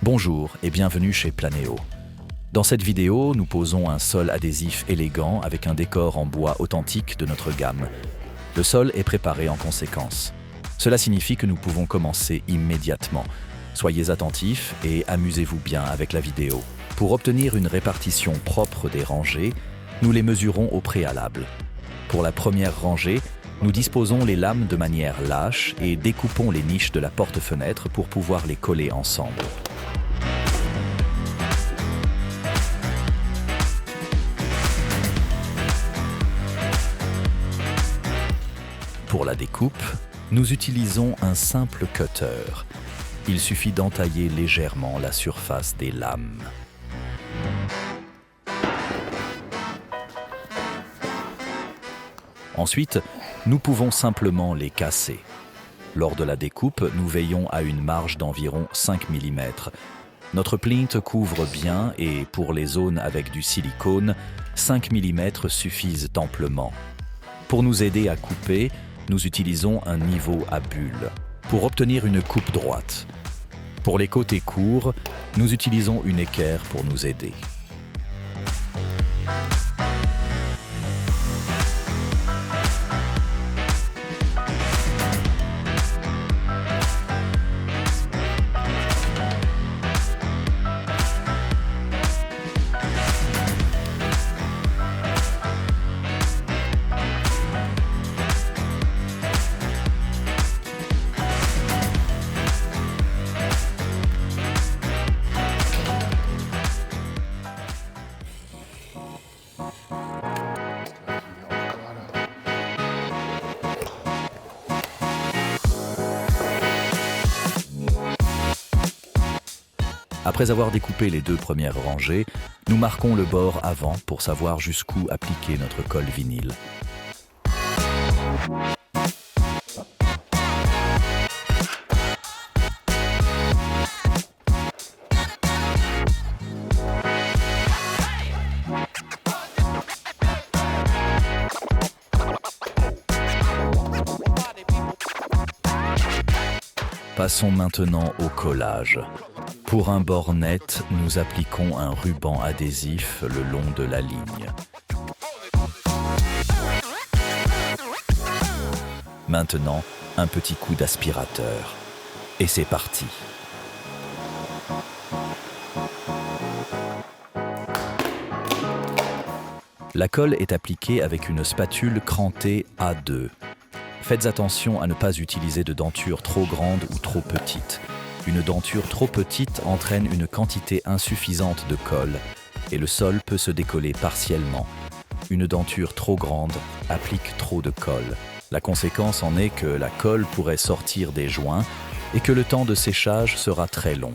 Bonjour et bienvenue chez Planéo. Dans cette vidéo, nous posons un sol adhésif élégant avec un décor en bois authentique de notre gamme. Le sol est préparé en conséquence. Cela signifie que nous pouvons commencer immédiatement. Soyez attentifs et amusez-vous bien avec la vidéo. Pour obtenir une répartition propre des rangées, nous les mesurons au préalable. Pour la première rangée, nous disposons les lames de manière lâche et découpons les niches de la porte-fenêtre pour pouvoir les coller ensemble. Pour la découpe, nous utilisons un simple cutter. Il suffit d'entailler légèrement la surface des lames. Ensuite, nous pouvons simplement les casser. Lors de la découpe, nous veillons à une marge d'environ 5 mm. Notre plinthe couvre bien et pour les zones avec du silicone, 5 mm suffisent amplement. Pour nous aider à couper, nous utilisons un niveau à bulles pour obtenir une coupe droite. Pour les côtés courts, nous utilisons une équerre pour nous aider. Après avoir découpé les deux premières rangées, nous marquons le bord avant pour savoir jusqu'où appliquer notre colle vinyle. Passons maintenant au collage. Pour un bord net, nous appliquons un ruban adhésif le long de la ligne. Maintenant, un petit coup d'aspirateur. Et c'est parti. La colle est appliquée avec une spatule crantée A2. Faites attention à ne pas utiliser de denture trop grande ou trop petite. Une denture trop petite entraîne une quantité insuffisante de colle et le sol peut se décoller partiellement. Une denture trop grande applique trop de colle. La conséquence en est que la colle pourrait sortir des joints et que le temps de séchage sera très long.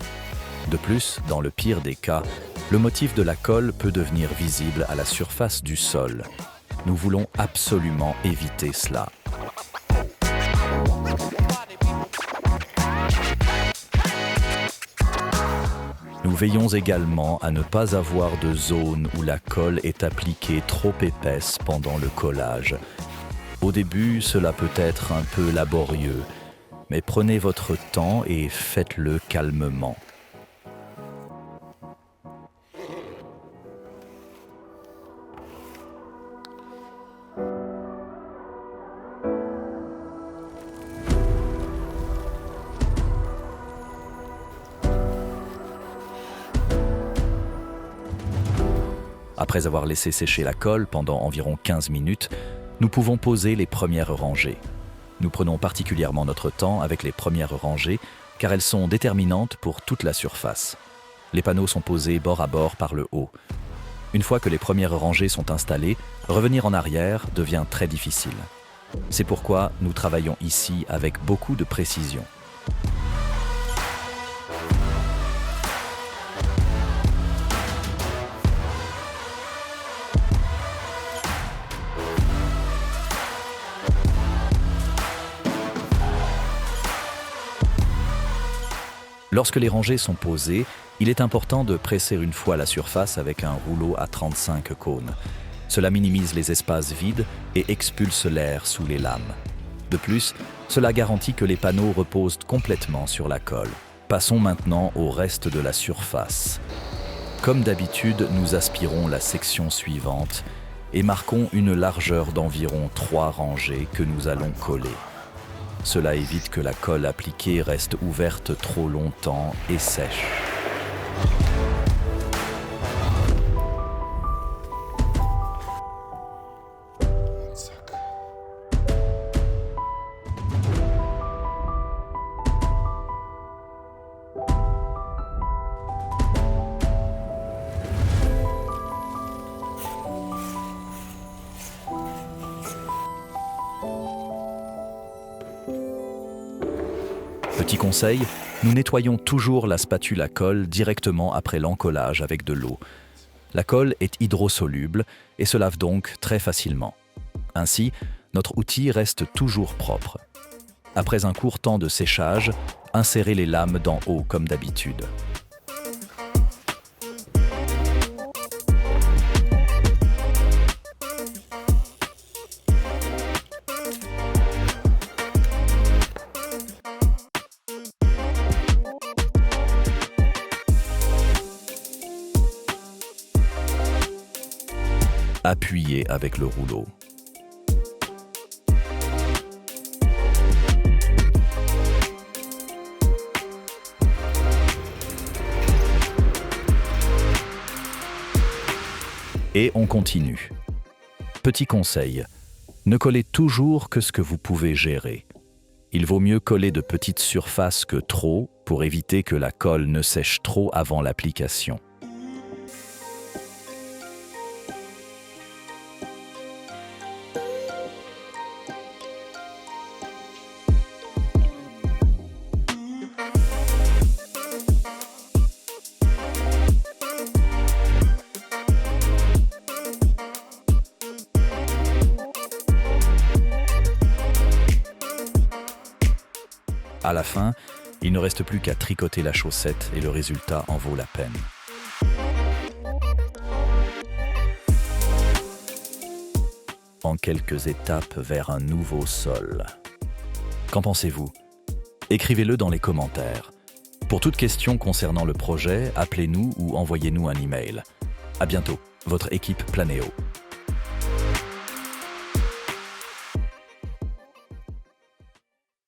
De plus, dans le pire des cas, le motif de la colle peut devenir visible à la surface du sol. Nous voulons absolument éviter cela. Nous veillons également à ne pas avoir de zone où la colle est appliquée trop épaisse pendant le collage. Au début, cela peut être un peu laborieux, mais prenez votre temps et faites-le calmement. Après avoir laissé sécher la colle pendant environ 15 minutes, nous pouvons poser les premières rangées. Nous prenons particulièrement notre temps avec les premières rangées car elles sont déterminantes pour toute la surface. Les panneaux sont posés bord à bord par le haut. Une fois que les premières rangées sont installées, revenir en arrière devient très difficile. C'est pourquoi nous travaillons ici avec beaucoup de précision. Lorsque les rangées sont posées, il est important de presser une fois la surface avec un rouleau à 35 cônes. Cela minimise les espaces vides et expulse l'air sous les lames. De plus, cela garantit que les panneaux reposent complètement sur la colle. Passons maintenant au reste de la surface. Comme d'habitude, nous aspirons la section suivante et marquons une largeur d'environ 3 rangées que nous allons coller. Cela évite que la colle appliquée reste ouverte trop longtemps et sèche. Petit conseil, nous nettoyons toujours la spatule à colle directement après l'encollage avec de l'eau. La colle est hydrosoluble et se lave donc très facilement. Ainsi, notre outil reste toujours propre. Après un court temps de séchage, insérez les lames d'en haut comme d'habitude. Appuyez avec le rouleau. Et on continue. Petit conseil, ne collez toujours que ce que vous pouvez gérer. Il vaut mieux coller de petites surfaces que trop pour éviter que la colle ne sèche trop avant l'application. À la fin, il ne reste plus qu'à tricoter la chaussette et le résultat en vaut la peine. En quelques étapes vers un nouveau sol. Qu'en pensez-vous? Écrivez-le dans les commentaires. Pour toute question concernant le projet, appelez-nous ou envoyez-nous un email. À bientôt, votre équipe Planéo.